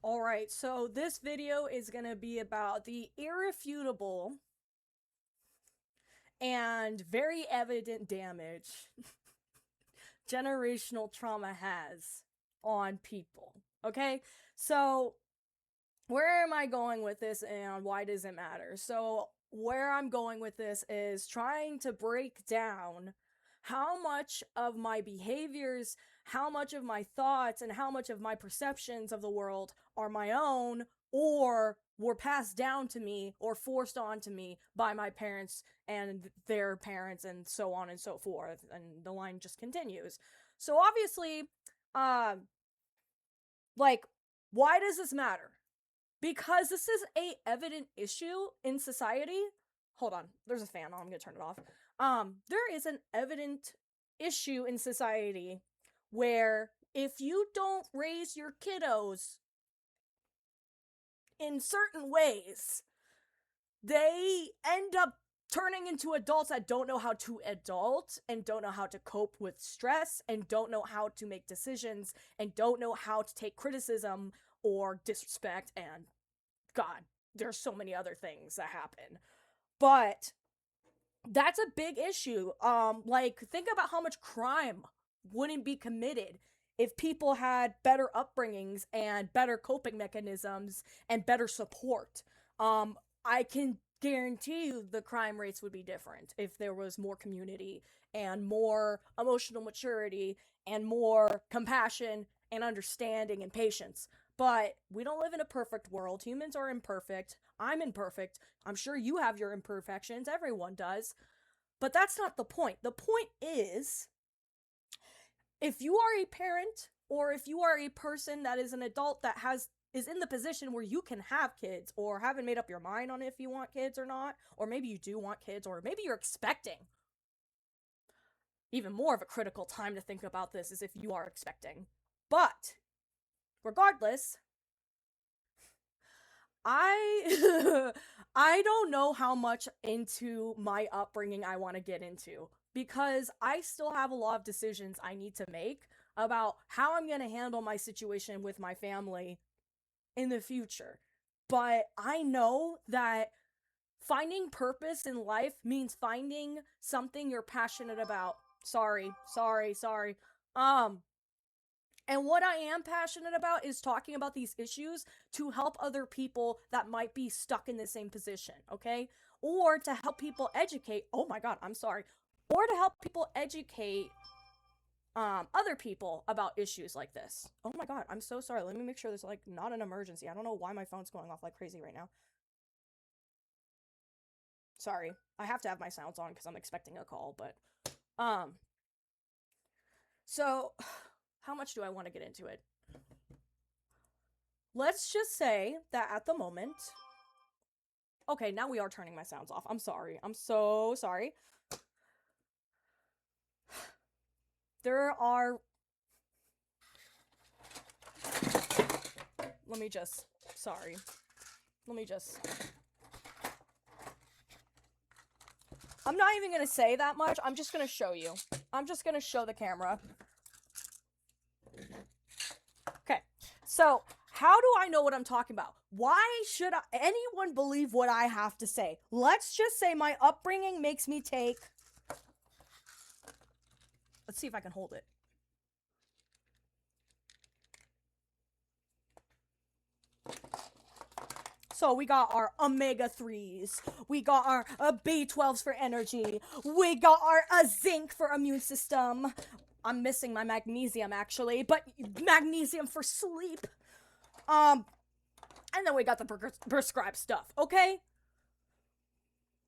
Alright, so this video is gonna be about the irrefutable and very evident damage generational trauma has on people. Okay? So, where am I going with this and why does it matter? So, where I'm going with this is trying to break down how much of my behaviors, how much of my thoughts, and how much of my perceptions of the world are my own or were passed down to me or forced onto me by my parents and their parents and so on and so forth. And the line just continues. So, obviously, um, like, why does this matter? Because this is a evident issue in society. Hold on, there's a fan on, I'm gonna turn it off. There is an evident issue in society where if you don't raise your kiddos in certain ways, they end up turning into adults that don't know how to adult and don't know how to cope with stress and don't know how to make decisions and don't know how to take criticism or disrespect and God, there's so many other things that happen. But that's a big issue. Like think about how much crime wouldn't be committed if people had better upbringings and better coping mechanisms and better support. I can guarantee you the crime rates would be different if there was more community and more emotional maturity and more compassion and understanding and patience. But we don't live in a perfect world. Humans are imperfect. I'm imperfect. I'm sure you have your imperfections. Everyone does. But that's not the point. The point is if you are a parent or if you are a person that is an adult that is in the position where you can have kids or haven't made up your mind on if you want kids or not, or maybe you do want kids, or maybe you're expecting. Even more of a critical time to think about this is if you are expecting. But regardless, I I don't know how much into my upbringing I want to get into because I still have a lot of decisions I need to make about how I'm going to handle my situation with my family in the future. But I know that finding purpose in life means finding something you're passionate about. Sorry. Um and what I am passionate about is talking about these issues to help other people that might be stuck in the same position, okay? Or to help people educate. Oh my god, I'm sorry. Or to help people educate other people about issues like this. Oh my god, I'm so sorry. Let me make sure there's like not an emergency. I don't know why my phone's going off like crazy right now. Sorry. I have to have my sounds on cuz I'm expecting a call, but um so how much do I want to get into it? Let's just say that at the moment. Okay, now we are turning my sounds off. I'm sorry. I'm so sorry. There are. Let me just. Sorry. Let me just. I'm not even gonna say that much. I'm just gonna show you. I'm just gonna show the camera. Okay. So, how do I know what I'm talking about? Why should anyone believe what I have to say? Let's just say my upbringing makes me take. Let's see if I can hold it. So we got our omega-3s, we got our B12s for energy, we got our zinc for immune system. I'm missing my magnesium actually, but magnesium for sleep. Um, and then we got the prescribed stuff, okay?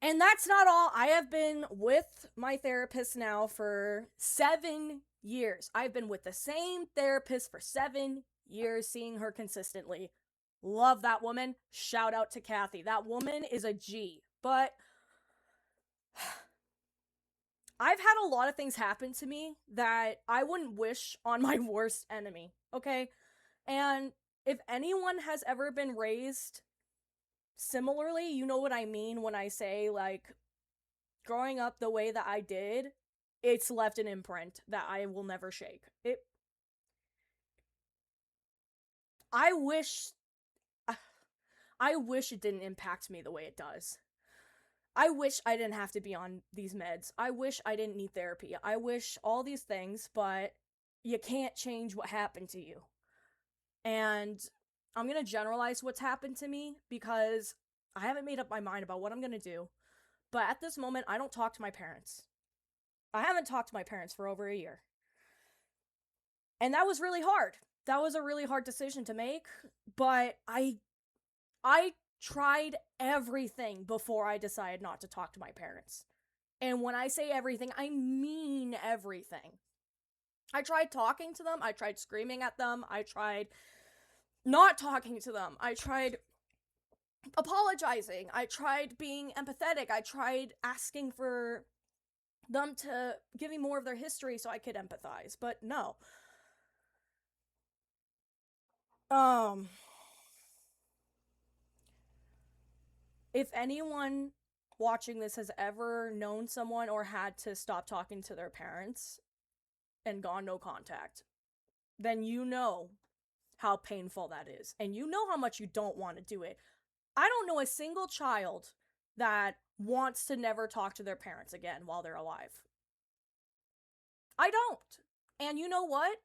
And that's not all. I have been with my therapist now for 7 years. I've been with the same therapist for 7 years, seeing her consistently. Love that woman. Shout out to Kathy. That woman is a G. But I've had a lot of things happen to me that I wouldn't wish on my worst enemy, okay? And if anyone has ever been raised similarly, you know what I mean when I say, like, growing up the way that I did, it's left an imprint that I will never shake. I wish I wish it didn't impact me the way it does. I wish I didn't have to be on these meds. I wish I didn't need therapy. I wish all these things, but you can't change what happened to you. And I'm going to generalize what's happened to me because I haven't made up my mind about what I'm going to do. But at this moment, I don't talk to my parents. I haven't talked to my parents for over a year. And that was really hard. That was a really hard decision to make, but I tried everything before I decided not to talk to my parents. And when I say everything, I mean everything. I tried talking to them, I tried screaming at them, I tried not talking to them, I tried apologizing, I tried being empathetic, I tried asking for them to give me more of their history so I could empathize, but no. Um, if anyone watching this has ever known someone or had to stop talking to their parents and gone no contact, then you know how painful that is. And you know how much you don't want to do it. I don't know a single child that wants to never talk to their parents again while they're alive. I don't. And you know what?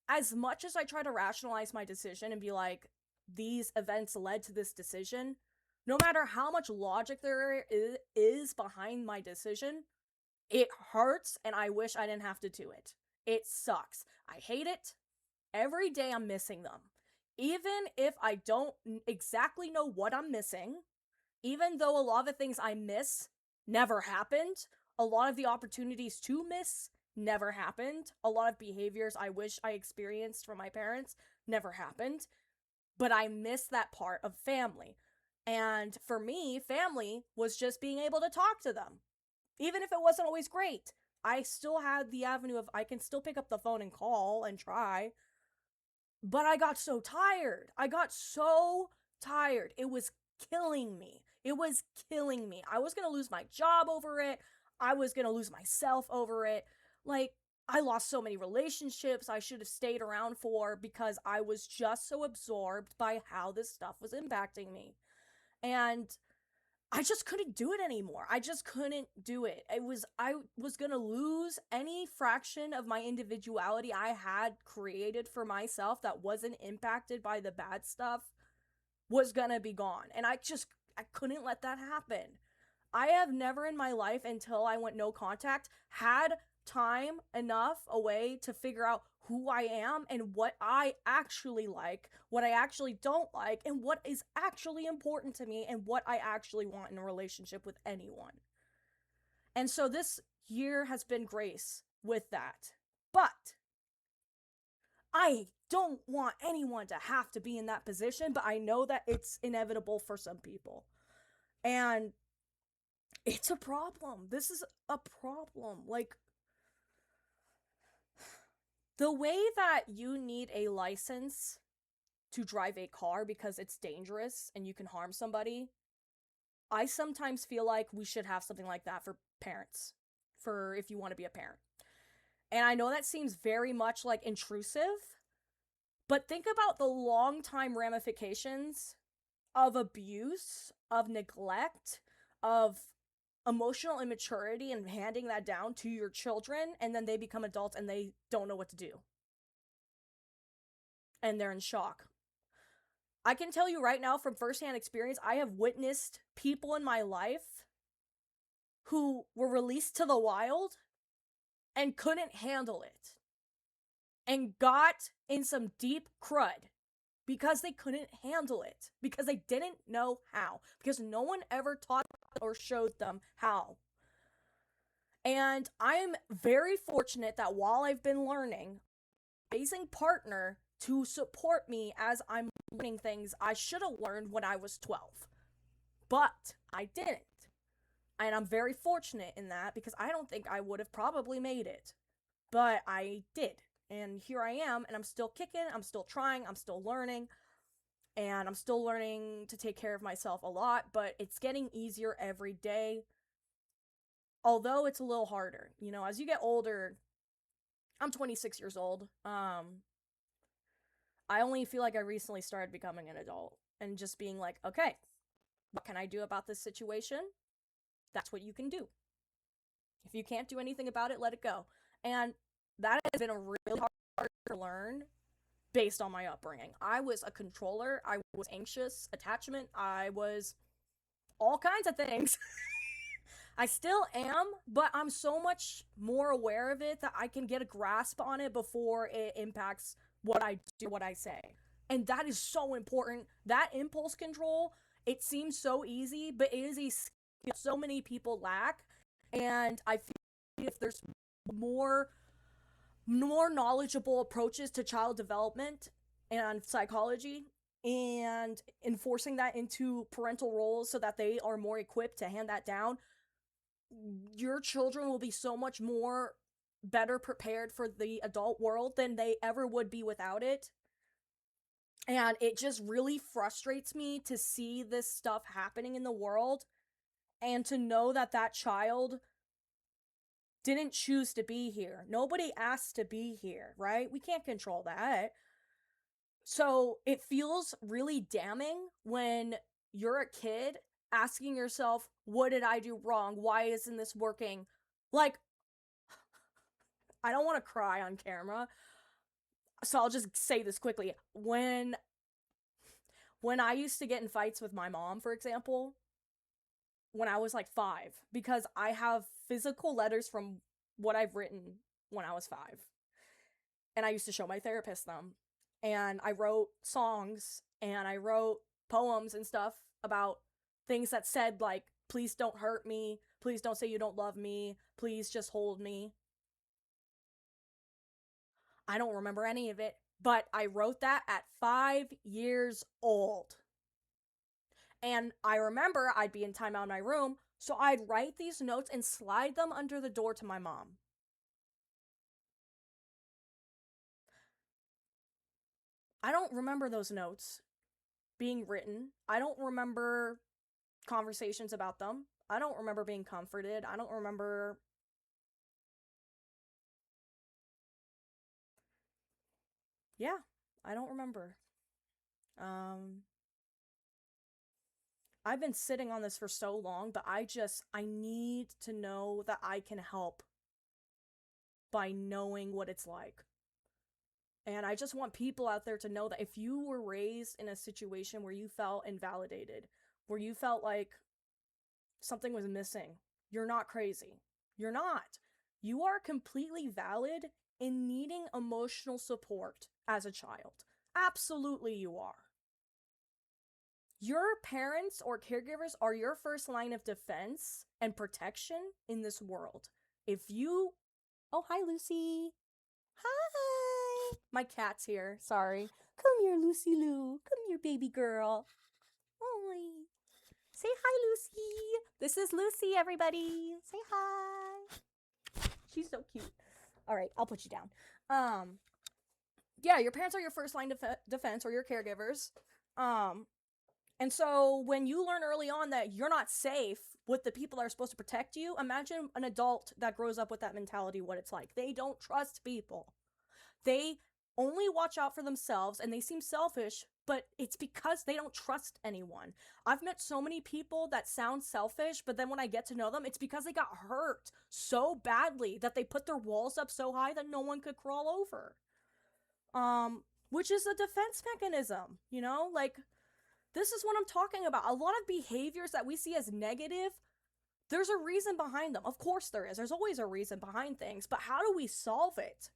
As much as I try to rationalize my decision and be like, these events led to this decision, no matter how much logic there is behind my decision, it hurts and I wish I didn't have to do it. It sucks. I hate it. Every day I'm missing them. Even if I don't exactly know what I'm missing, even though a lot of the things I miss never happened, a lot of the opportunities to miss never happened, a lot of behaviors I wish I experienced from my parents never happened, but I miss that part of family. And for me, family was just being able to talk to them. Even if it wasn't always great, I still had the avenue of I can still pick up the phone and call and try. But I got so tired. I got so tired. It was killing me. It was killing me. I was going to lose my job over it. I was going to lose myself over it. Like, I lost so many relationships I should have stayed around for because I was just so absorbed by how this stuff was impacting me. And I just couldn't do it anymore. I just couldn't do it. I was going to lose any fraction of my individuality I had created for myself that wasn't impacted by the bad stuff was going to be gone. And I couldn't let that happen. I have never in my life until I went no contact had time enough away to figure out who I am and what I actually like, what I actually don't like, and what is actually important to me and what I actually want in a relationship with anyone. And so this year has been grace with that. But I don't want anyone to have to be in that position, but I know that it's inevitable for some people. And it's a problem. This is a problem. Like, the way that you need a license to drive a car because it's dangerous and you can harm somebody, I sometimes feel like we should have something like that for parents, for if you want to be a parent. And I know that seems very much like intrusive, but think about the long time ramifications of abuse, of neglect, of emotional immaturity and handing that down to your children, and then they become adults and they don't know what to do. And they're in shock. I can tell you right now from firsthand experience, I have witnessed people in my life who were released to the wild and couldn't handle it and got in some deep crud because they couldn't handle it, because they didn't know how, because no one ever taught or showed them how. And I'm very fortunate that while I've been learning, amazing partner to support me as I'm learning things I should have learned when I was 12. But I didn't. And I'm very fortunate in that because I don't think I would have probably made it. But I did. And here I am, and I'm still kicking, I'm still trying, I'm still learning, and I'm still learning to take care of myself a lot, but it's getting easier every day. Although it's a little harder. You know, as you get older, I'm 26 years old. I only feel like I recently started becoming an adult. and just being like, okay, what can I do about this situation? That's what you can do. If you can't do anything about it, let it go. And that has been a really hard to learn based on my upbringing. I was a controller, I was anxious, attachment, I was all kinds of things. I still am, but I'm so much more aware of it that I can get a grasp on it before it impacts what I do, what I say. And that is so important. That impulse control, it seems so easy, but it is a skill so many people lack. And I feel if there's more knowledgeable approaches to child development and psychology and enforcing that into parental roles so that they are more equipped to hand that down, your children will be so much more better prepared for the adult world than they ever would be without it. And it just really frustrates me to see this stuff happening in the world and to know that that child didn't choose to be here. Nobody asked to be here, right? We can't control that. So it feels really damning when you're a kid asking yourself, what did I do wrong? Why isn't this working? Like, I don't want to cry on camera, so I'll just say this quickly. When I used to get in fights with my mom, for example, when I was like 5, because I have physical letters from what I've written when I was 5. And I used to show my therapist them. And I wrote songs and I wrote poems and stuff about things that said, like, please don't hurt me. Please don't say you don't love me. Please just hold me. I don't remember any of it, but I wrote that at 5 years old. And I remember I'd be in timeout in my room, so I'd write these notes and slide them under the door to my mom. I don't remember those notes being written. I don't remember conversations about them. I don't remember being comforted. I don't remember. Yeah, I don't remember. Um, I've been sitting on this for so long, but I need to know that I can help by knowing what it's like. And I just want people out there to know that if you were raised in a situation where you felt invalidated, where you felt like something was missing, you're not crazy. You're not. You are completely valid in needing emotional support as a child. Absolutely, you are. Your parents or caregivers are your first line of defense and protection in this world. If you. Oh, hi, Lucy. Hi. My cat's here. Sorry. Come here, Lucy Lou. Come here, baby girl. Oi. Say hi, Lucy. This is Lucy, everybody. Say hi. She's so cute. All right, I'll put you down. Yeah, your parents are your first line defense or your caregivers. And so when you learn early on that you're not safe with the people that are supposed to protect you, imagine an adult that grows up with that mentality, what it's like. They don't trust people. They only watch out for themselves, and they seem selfish, but it's because they don't trust anyone. I've met so many people that sound selfish, but then when I get to know them, it's because they got hurt so badly that they put their walls up so high that no one could crawl over. Which is a defense mechanism, you know? Like, this is what I'm talking about. A lot of behaviors that we see as negative, there's a reason behind them. Of course there is. There's always a reason behind things, but how do we solve it?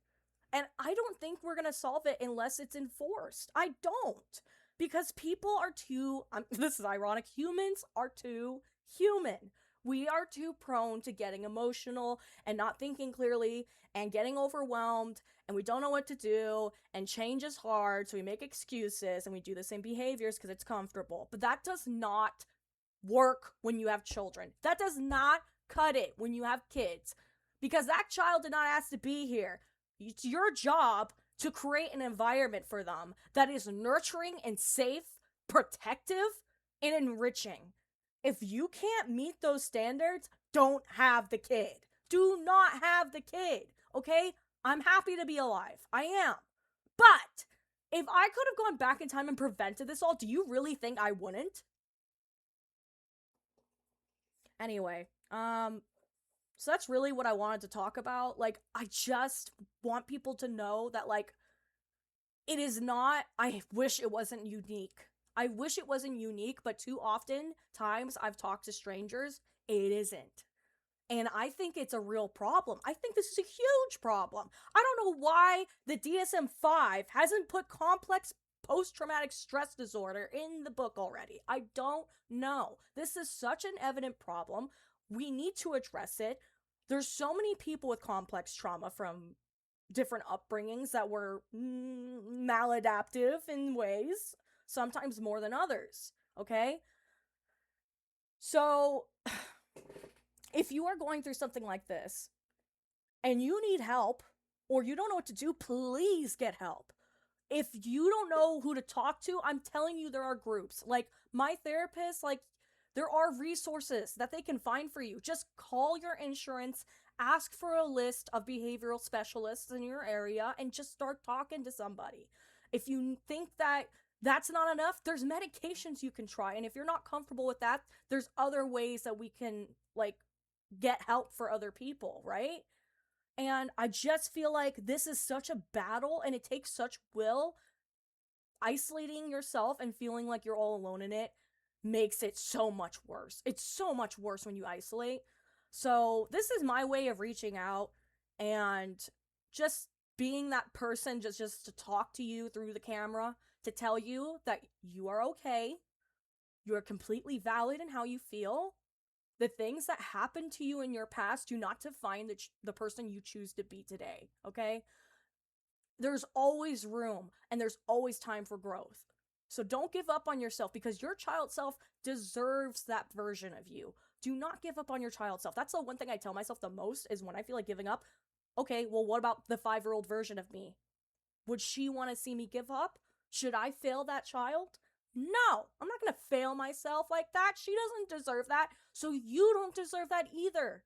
And I don't think we're going to solve it unless it's enforced. I don't. Because people are too, this is ironic, humans are too human. We are too prone to getting emotional and not thinking clearly and getting overwhelmed, and we don't know what to do, and change is hard, so we make excuses and we do the same behaviors because it's comfortable. But that does not work when you have children. That does not cut it when you have kids, because that child did not ask to be here. It's your job to create an environment for them that is nurturing and safe, protective, and enriching. If you can't meet those standards, don't have the kid. Do not have the kid, okay? I'm happy to be alive. I am. But If I could have gone back in time and prevented this all, do you really think I wouldn't? Anyway, so that's really what I wanted to talk about. Like, I just want people to know that, like, it is not, I wish it wasn't unique. I wish it wasn't unique, but too often times I've talked to strangers, it isn't. And I think it's a real problem. I think this is a huge problem. I don't know why the DSM 5 hasn't put complex post traumatic stress disorder in the book already. I don't know. This is such an evident problem. We need to address it. There's so many people with complex trauma from different upbringings that were maladaptive in ways, sometimes more than others. Okay? So, if you are going through something like this and you need help or you don't know what to do, please get help. If you don't know who to talk to, I'm telling you, there are groups. Like, my therapist, like, there are resources that they can find for you. Just call your insurance, ask for a list of behavioral specialists in your area, and just start talking to somebody. If you think that that's not enough, there's medications you can try. And if you're not comfortable with that, there's other ways that we can, like, get help for other people, right? And I just feel like this is such a battle and it takes such will. Isolating yourself and feeling like you're all alone in it makes it so much worse. It's so much worse when you isolate. So, this is my way of reaching out and just being that person, just to talk to you through the camera, to tell you that you are okay. You're completely valid in how you feel. The things that happened to you in your past do not define the person you choose to be today, okay? There's always room and there's always time for growth. So don't give up on yourself because your child self deserves that version of you. Do not give up on your child self. That's the one thing I tell myself the most is when I feel like giving up. Okay, well, what about the 5-year-old version of me? Would she want to see me give up? Should I fail that child? No, I'm not going to fail myself like that. She doesn't deserve that. So you don't deserve that either.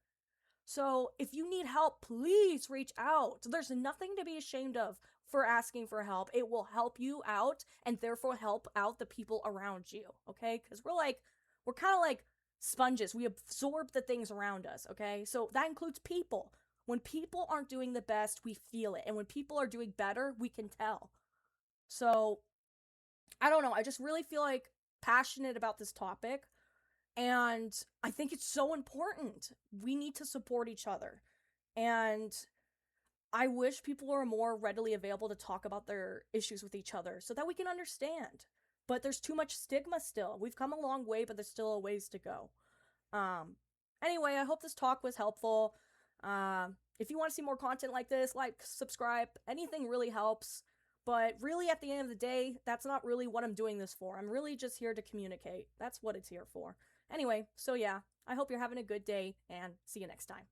So if you need help, please reach out. There's nothing to be ashamed of for asking for help. It will help you out and therefore help out the people around you, okay? Because we're kind of like sponges. We absorb the things around us, okay? So that includes people. When people aren't doing the best, we feel it. And when people are doing better, we can tell. So I don't know. I just really feel like passionate about this topic. And I think it's so important. We need to support each other. And I wish people were more readily available to talk about their issues with each other so that we can understand. But there's too much stigma still. We've come a long way, but there's still a ways to go. Um, anyway, I hope this talk was helpful. If you want to see more content like this, like, subscribe, anything really helps. But really, at the end of the day, that's not really what I'm doing this for. I'm really just here to communicate. That's what it's here for. Anyway, so yeah, I hope you're having a good day and see you next time.